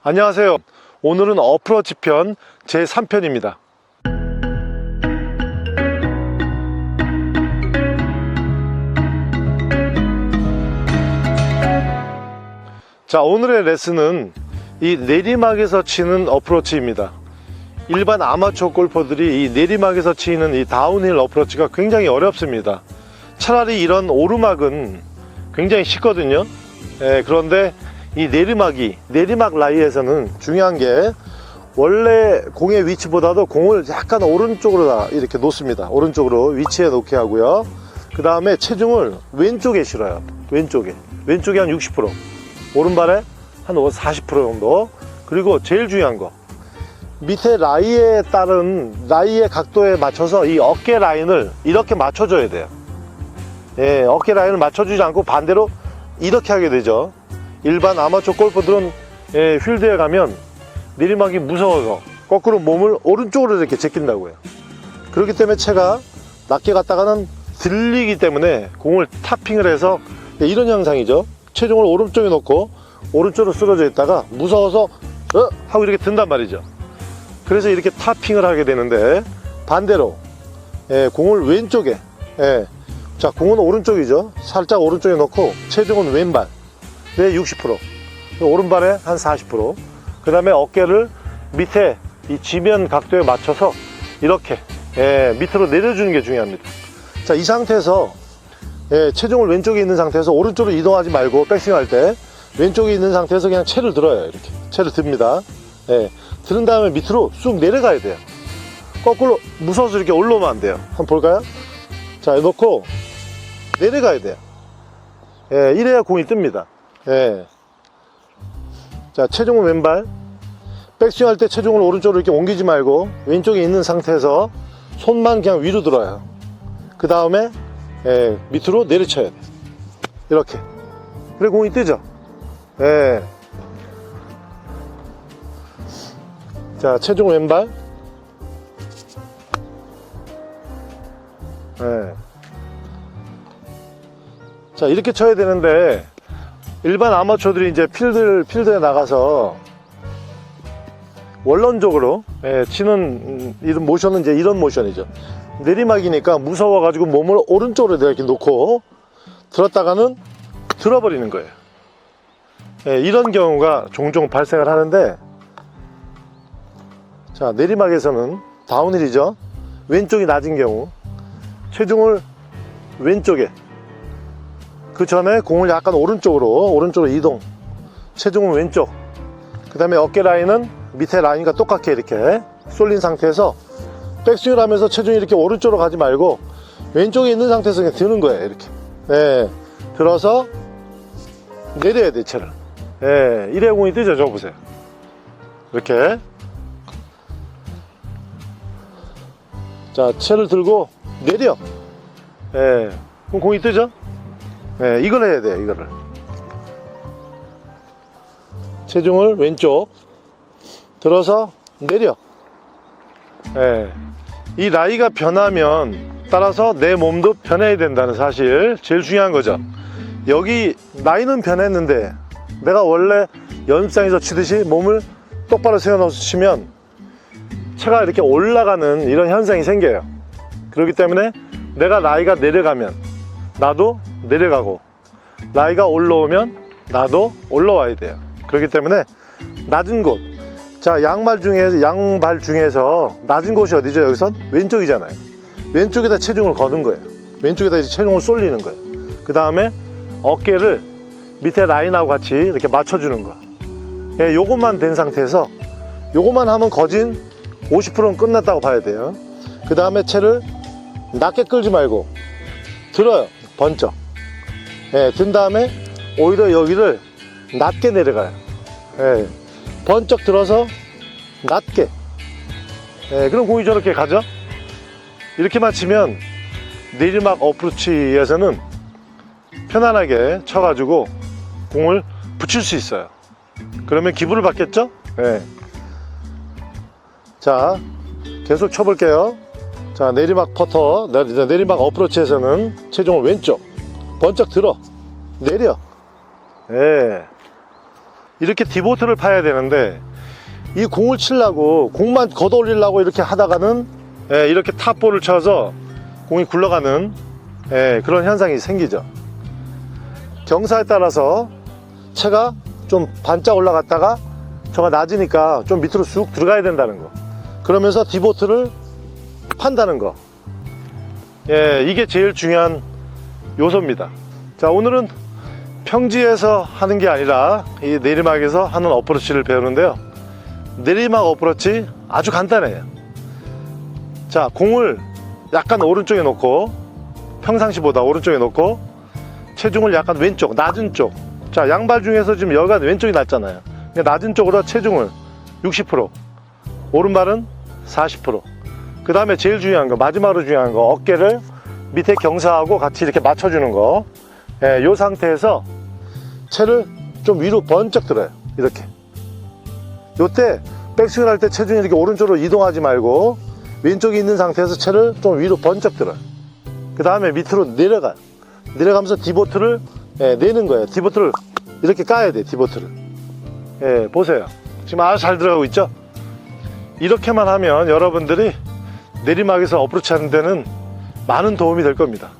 안녕하세요. 오늘은 어프로치 편 제3편입니다. 자, 오늘의 레슨은 이 내리막에서 치는 어프로치입니다. 일반 아마추어 골퍼들이 이 내리막에서 치는 이 다운힐 어프로치가 굉장히 어렵습니다. 차라리 이런 오르막은 굉장히 쉽거든요. 그런데 이 내리막 라이에서는 중요한 게 원래 공의 위치보다도 공을 약간 오른쪽으로 이렇게 놓습니다. 오른쪽으로 위치해 놓게 하고요. 그 다음에 체중을 왼쪽에 실어요. 왼쪽에 한 60%, 오른발에 한 40% 정도. 그리고 제일 중요한 거, 밑에 라이에 따른 라이의 각도에 맞춰서 이 어깨 라인을 이렇게 맞춰줘야 돼요. 어깨 라인을 맞춰주지 않고 반대로 이렇게 하게 되죠. 일반 아마추어 골퍼들은 필드에 가면 내리막이 무서워서 거꾸로 몸을 오른쪽으로 이렇게 제낀다고요. 그렇기 때문에 채가 낮게 갔다가는 들리기 때문에 공을 타핑을 해서 이런 현상이죠. 체중을 오른쪽에 놓고 오른쪽으로 쓰러져 있다가 무서워서 하고 이렇게 든단 말이죠. 그래서 이렇게 타핑을 하게 되는데, 반대로 공을 왼쪽에, 자, 공은 오른쪽이죠. 살짝 오른쪽에 놓고 체중은 왼발 60%, 오른발에 한 40%, 그 다음에 어깨를 밑에 이 지면 각도에 맞춰서 이렇게 밑으로 내려주는 게 중요합니다. 자, 이 상태에서 체중을 왼쪽에 있는 상태에서 오른쪽으로 이동하지 말고 백스윙 할 때 왼쪽에 있는 상태에서 그냥 채를 들어요. 이렇게 채를 듭니다. 들은 다음에 밑으로 쑥 내려가야 돼요. 거꾸로 무서워서 이렇게 올라오면 안 돼요. 한번 볼까요? 자, 놓고 내려가야 돼요. 이래야 공이 뜹니다. 자, 체중은 왼발, 백스윙 할 때 체중을 오른쪽으로 이렇게 옮기지 말고 왼쪽에 있는 상태에서 손만 그냥 위로 들어요. 그 다음에 밑으로 내려쳐야 돼요. 이렇게. 그래 공이 뜨죠. 자, 체중 왼발, 자, 이렇게 쳐야 되는데, 일반 아마추어들이 이제 필드에 나가서 원론적으로 치는 이런 모션은 이제 이런 모션이죠. 내리막이니까 무서워가지고 몸을 오른쪽으로 이렇게 놓고 들었다가는 들어버리는 거예요. 이런 경우가 종종 발생을 하는데, 자, 내리막에서는 다운힐이죠. 왼쪽이 낮은 경우 체중을 왼쪽에, 그 전에 공을 약간 오른쪽으로 이동, 체중은 왼쪽, 그 다음에 어깨 라인은 밑에 라인과 똑같게 이렇게 쏠린 상태에서 백스윙을 하면서 체중이 이렇게 오른쪽으로 가지 말고 왼쪽에 있는 상태에서 그냥 드는 거예요. 이렇게 들어서 내려야 돼, 채를. 이래 공이 뜨죠. 저거 보세요. 이렇게. 자, 채를 들고 내려. 그럼 공이 뜨죠. 이걸 해야 돼요. 이거를 체중을 왼쪽 들어서 내려. 이 라이가 변하면 따라서 내 몸도 변해야 된다는 사실, 제일 중요한 거죠. 여기 라이는 변했는데 내가 원래 연습장에서 치듯이 몸을 똑바로 세워놓아서 치면 채가 이렇게 올라가는 이런 현상이 생겨요. 그렇기 때문에 내가 라이가 내려가면 나도 내려가고, 라이가 올라오면 나도 올라와야 돼요. 그렇기 때문에 낮은 곳, 자, 양발 중에서 낮은 곳이 어디죠? 여기선 왼쪽이잖아요. 왼쪽에다 체중을 거는 거예요. 왼쪽에다 이제 체중을 쏠리는 거예요. 그 다음에 어깨를 밑에 라인하고 같이 이렇게 맞춰주는 거. 요것만 된 상태에서, 요것만 하면 거진 50%는 끝났다고 봐야 돼요. 그 다음에 채를 낮게 끌지 말고 들어요. 번쩍. 든 다음에 오히려 여기를 낮게 내려가요. 번쩍 들어서 낮게. 그럼 공이 저렇게 가죠. 이렇게만 치면 내리막 어프로치에서는 편안하게 쳐가지고 공을 붙일 수 있어요. 그러면 기분을 받겠죠? 자, 계속 쳐볼게요. 자, 내리막 퍼터, 내리막 어프로치에서는 체중을 왼쪽 번쩍 들어 내려. 이렇게 디보트를 파야 되는데 이 공을 치려고 공만 걷어 올리려고 이렇게 하다가는 이렇게 탑볼을 쳐서 공이 굴러가는 그런 현상이 생기죠. 경사에 따라서 채가 좀 반짝 올라갔다가 저가 낮으니까 좀 밑으로 쑥 들어가야 된다는 거, 그러면서 디보트를 판다는 거, 이게 제일 중요한 요소입니다. 자, 오늘은 평지에서 하는 게 아니라 이 내리막에서 하는 어프로치를 배우는데요. 내리막 어프로치 아주 간단해요. 자, 공을 약간 오른쪽에 놓고, 평상시보다 오른쪽에 놓고 체중을 약간 왼쪽, 낮은 쪽. 자, 양발 중에서 지금 여기가 왼쪽이 낮잖아요. 낮은 쪽으로 체중을 60%, 오른발은 40%. 그 다음에 제일 중요한 거, 마지막으로 중요한 거, 어깨를 밑에 경사하고 같이 이렇게 맞춰주는 거. 이 상태에서 채를 좀 위로 번쩍 들어요. 이렇게. 요때 백스윙을 할 때 체중이 이렇게 오른쪽으로 이동하지 말고 왼쪽에 있는 상태에서 채를 좀 위로 번쩍 들어요. 그 다음에 밑으로 내려가요. 내려가면서 디보트를 내는 거예요. 디보트를 이렇게 까야 돼. 디보트를. 보세요. 지금 아주 잘 들어가고 있죠? 이렇게만 하면 여러분들이 내리막에서 어프로치 하는 데는 많은 도움이 될 겁니다.